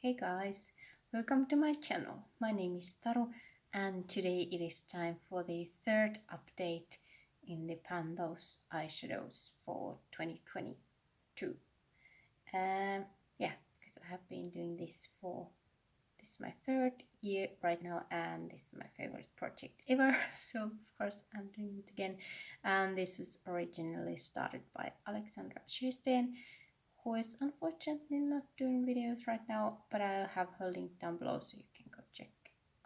Hey guys, welcome to my channel. My name is Taru and today it is time for the third update in the Pandos eyeshadows for 2022. Yeah, because I have been doing this is my third year right now and this is my favorite project ever. So of course I'm doing it again, and this was originally started by Alexandra Sjösten, who is unfortunately not doing videos right now, but I'll have her link down below so you can go check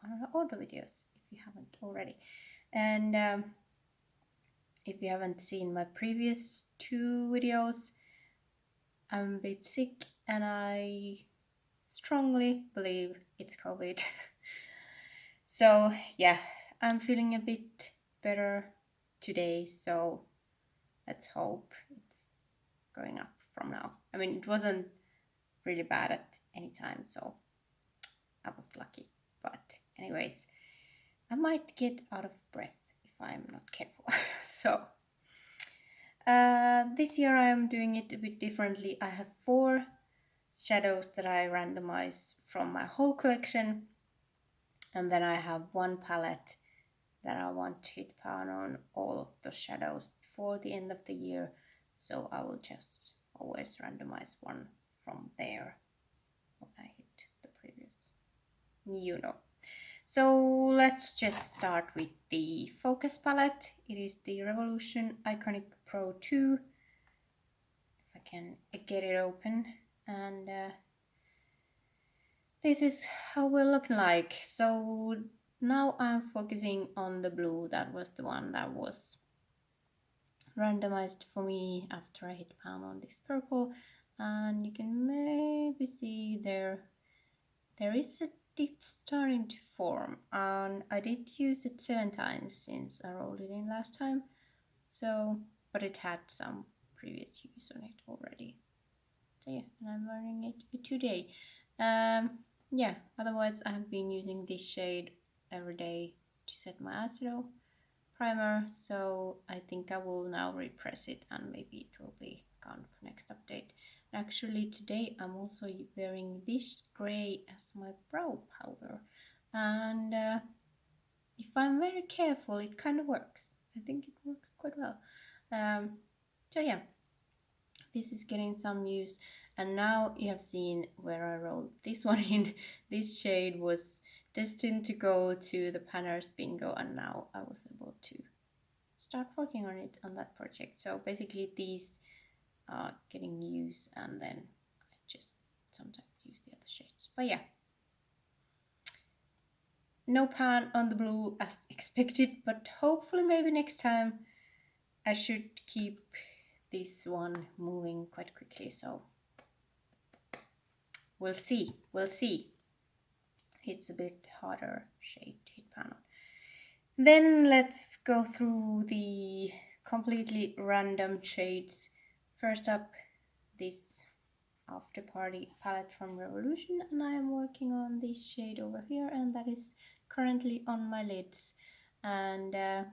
on her older videos if you haven't already. And if you haven't seen my previous two videos, I'm a bit sick and I strongly believe it's COVID. So yeah, I'm feeling a bit better today, so let's hope it's going up from now. I mean, it wasn't really bad at any time, so I was lucky. But anyways, I might get out of breath if I'm not careful. So this year I am doing it a bit differently. I have 4 shadows that I randomize from my whole collection, and then I have 1 palette that I want to hit pan on all of the shadows before the end of the year. So I will just always randomize one from there when I hit the previous, So let's just start with the focus palette. It is the Revolution Iconic Pro 2. If I can get it open. And this is how we're looking like. So now I'm focusing on the blue. That was the one that was randomized for me after I hit pan on this purple. And you can maybe see there is a dip starting to form, and I did use it 7 times since I rolled it in last time, so but it had some previous use on it already. So yeah, and I'm learning it today. Yeah, otherwise I have been using this shade every day to set my eyeshadow primer, so I think I will now repress it and maybe it will be gone for next update. Actually today I'm also wearing this gray as my brow powder, and if I'm very careful it kind of works. I think it works quite well. So yeah, this is getting some use, and now you have seen where I rolled this one in. This shade was destined to go to the Panners bingo, and now I was able to start working on it on that project. So basically these are getting used, and then I just sometimes use the other shades. But yeah, no pan on the blue as expected, but hopefully maybe next time I should keep this one moving quite quickly. So we'll see. It's a bit harder shade to hit pan on. Then let's go through the completely random shades. First up, this After Party palette from Revolution, and I am working on this shade over here, and that is currently on my lids. And yeah,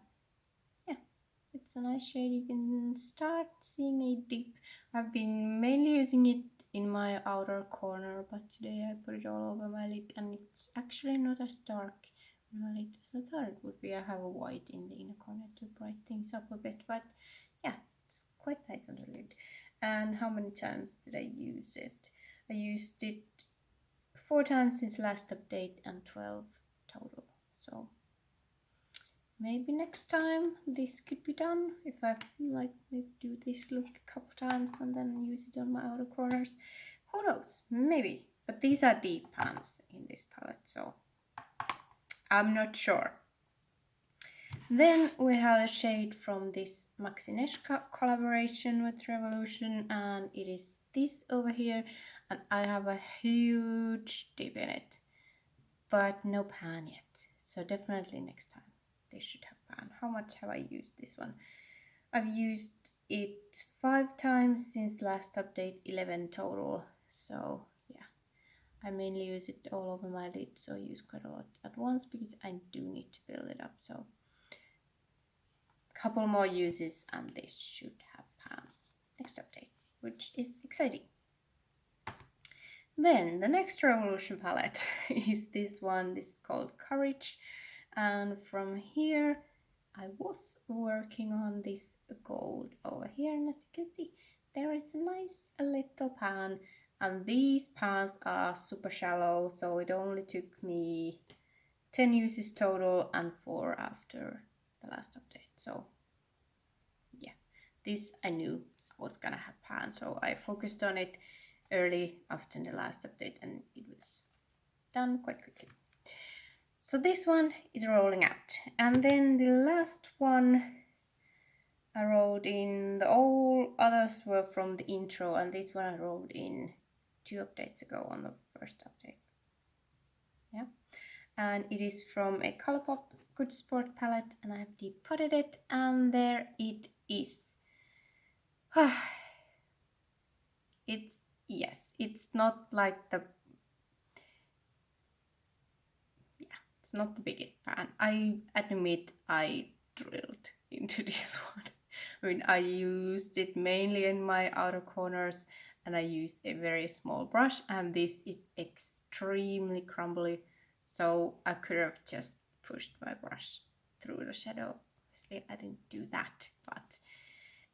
it's a nice shade. You can start seeing a dip. I've been mainly using it in my outer corner, but today I put it all over my lid, and it's actually not as dark on my lid as I thought it would be. I have a white in the inner corner to brighten things up a bit, but yeah, it's quite nice on the lid. And how many times did I use it? I used it 4 times since last update and 12 total. So maybe next time this could be done if I like maybe do this look a couple times and then use it on my outer corners. Who knows? Maybe. But these are deep pans in this palette, so I'm not sure. Then we have a shade from this Maxineshka collaboration with Revolution, and it is this over here, and I have a huge dip in it, but no pan yet. So definitely next time they should have pan. How much have I used this one? I've used it 5 times since last update, 11 total. So yeah, I mainly use it all over my lid, so I use quite a lot at once because I do need to build it up. So couple more uses and they should have pan next update, which is exciting. Then the next Revolution palette is this one. This is called Courage. And from here, I was working on this gold over here. And as you can see, there is a nice little pan. And these pans are super shallow. So it only took me 10 uses total and 4 after the last update. So yeah, this I knew I was gonna have pan. So I focused on it early after the last update and it was done quite quickly. So this one is rolling out. And then the last one I rolled in, all others were from the intro, and this one I rolled in 2 updates ago on the first update. Yeah. And it is from a Colourpop Good Sport palette, and I've depotted it, and there it is. It's not like the it's not the biggest pan. I admit I drilled into this one. I mean, I used it mainly in my outer corners and I used a very small brush, and this is extremely crumbly. So I could have just pushed my brush through the shadow. Obviously I didn't do that, but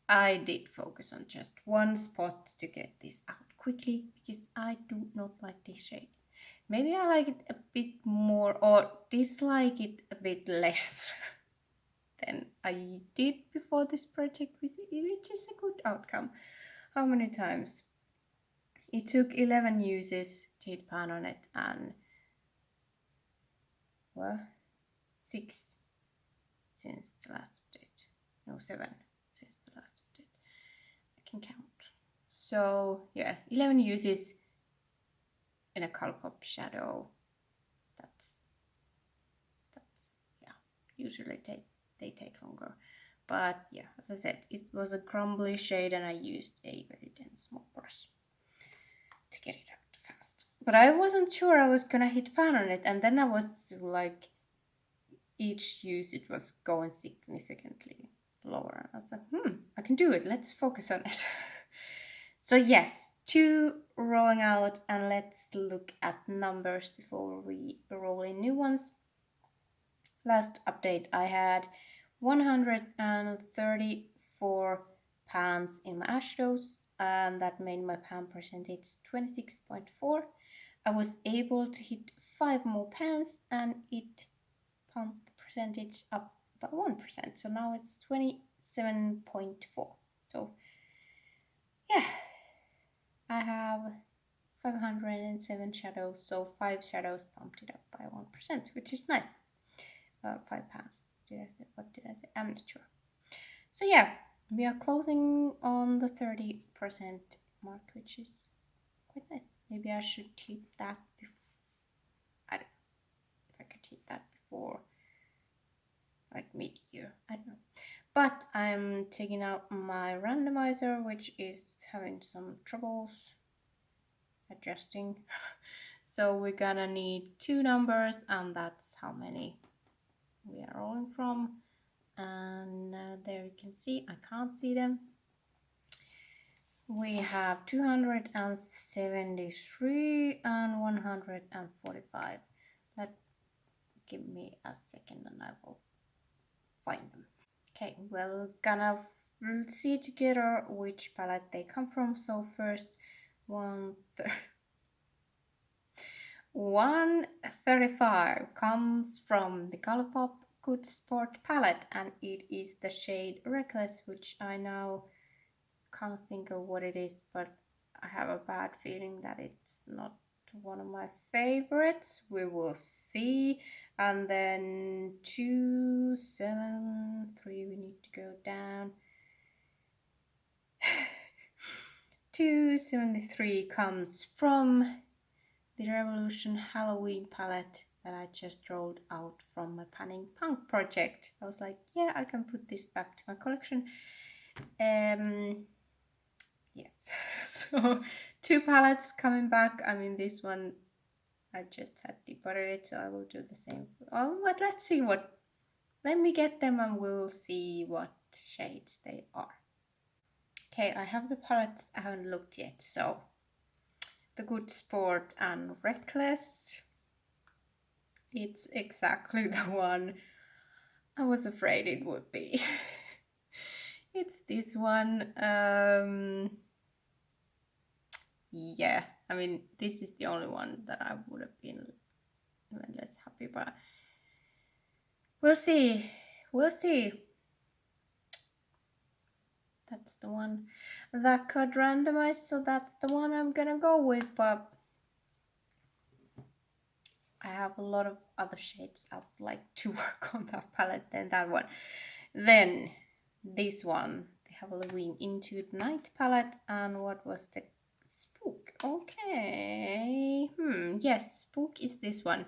I did focus on just one spot to get this out quickly because I do not like this shade. Maybe I like it a bit more or dislike it a bit less than I did before this project, which is a good outcome. How many times? It took 11 uses to hit pan on it and, well, 6 since the last update. No, 7 since the last update. I can count. So, yeah, 11 uses in a Colourpop shadow. That's yeah, usually they take longer. But yeah, as I said, it was a crumbly shade and I used a very dense small brush to get it out fast. But I wasn't sure I was gonna hit pan on it, and then I was like, each use it was going significantly lower. I was like, I can do it, let's focus on it. So yes, 2 rolling out, and let's look at numbers before we roll in new ones. Last update I had 134 pans in my eyeshadows, and that made my pan percentage 26.4. I was able to hit 5 more pans and it pumped the percentage up by 1%. So now it's 27.4. So yeah, I have 507 shadows, so 5 shadows pumped it up by 1%, which is nice. 5 pounds. What did I say? I'm not sure. So yeah, we are closing on the 30% mark, which is quite nice. Maybe I should hit that before. I don't know if I could hit that before, like mid-year. I don't know. But I'm taking out my randomizer, which is having some troubles adjusting. So we're gonna need 2 numbers, and that's how many we are rolling from. And there you can see, I can't see them. We have 273 and 145. Give me a second and I will find them. Okay, we're gonna see together which palette they come from. So first, 135 comes from the Colourpop Good Sport palette, and it is the shade Reckless, which I now can't think of what it is, but I have a bad feeling that it's not one of my favorites. We will see. And then 273, we need to go down. 273 comes from the Revolution Halloween palette that I just rolled out from my Panning Punk project. I was like, yeah, I can put this back to my collection. Yes, so 2 palettes coming back. I mean, this one I just had depotted it, so I will do the same. Oh, but let's see what. Let me get them and we'll see what shades they are. Okay, I have the palettes. I haven't looked yet, so The Good Sport and Reckless. It's exactly the one I was afraid it would be. It's this one. Yeah, I mean, this is the only one that I would have been even less happy, but we'll see. We'll see. That's the one that got randomized, so that's the one I'm gonna go with, but I have a lot of other shades I would like to work on that palette than that one. Then this one, the Halloween Into the Night palette, and what was the Spook? Okay, yes, Spook is this one.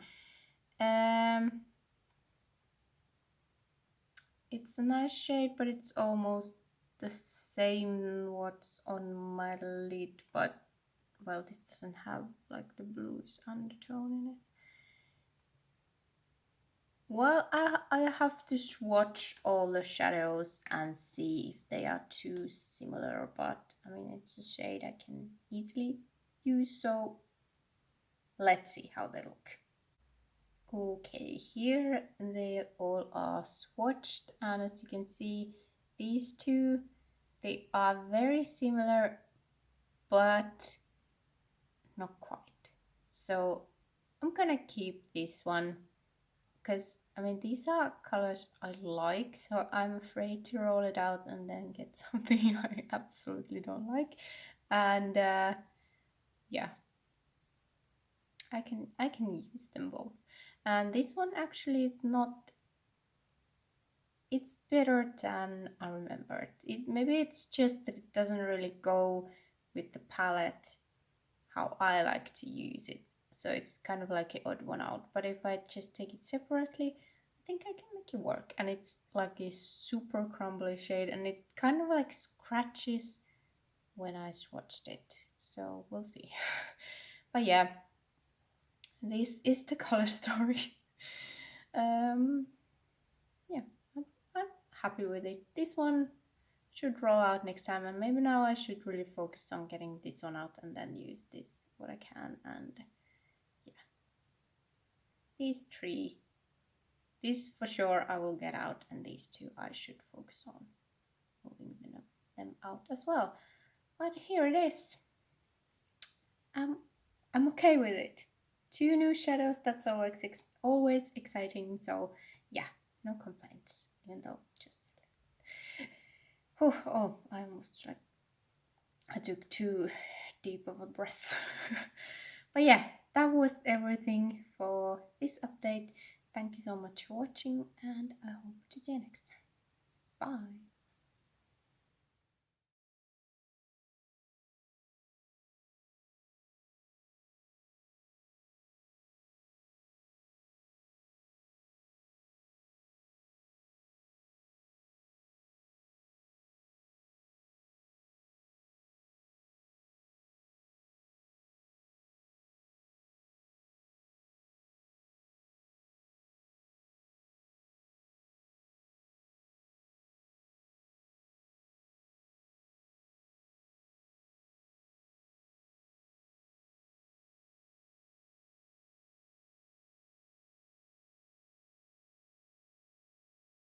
It's a nice shade, but it's almost the same what's on my lid, but well, this doesn't have like the blues undertone in it. Well, I have to swatch all the shadows and see if they are too similar, but I mean, it's a shade I can easily use, so let's see how they look. Okay, here they all are swatched, and as you can see, these two, they are very similar, but not quite. So I'm gonna keep this one because I mean, these are colors I like, so I'm afraid to roll it out and then get something I absolutely don't like. And yeah, I can use them both. And this one actually is not, it's better than I remembered. Maybe it's just that it doesn't really go with the palette how I like to use it. So it's kind of like an odd one out. But if I just take it separately, I think I can make it work. And it's like a super crumbly shade, and it kind of like scratches when I swatched it. So we'll see. But yeah, this is the color story. Yeah, I'm happy with it. This one should roll out next time, and maybe now I should really focus on getting this one out and then use this what I can. And yeah, these three, this for sure I will get out, and these two I should focus on moving them out as well. But here it is. I'm okay with it. 2 new shadows, that's always exciting. So yeah, no complaints, even though just oh, I almost like I took too deep of a breath. But yeah, that was everything for this update. Thank you so much for watching, and I hope to see you next time. Bye.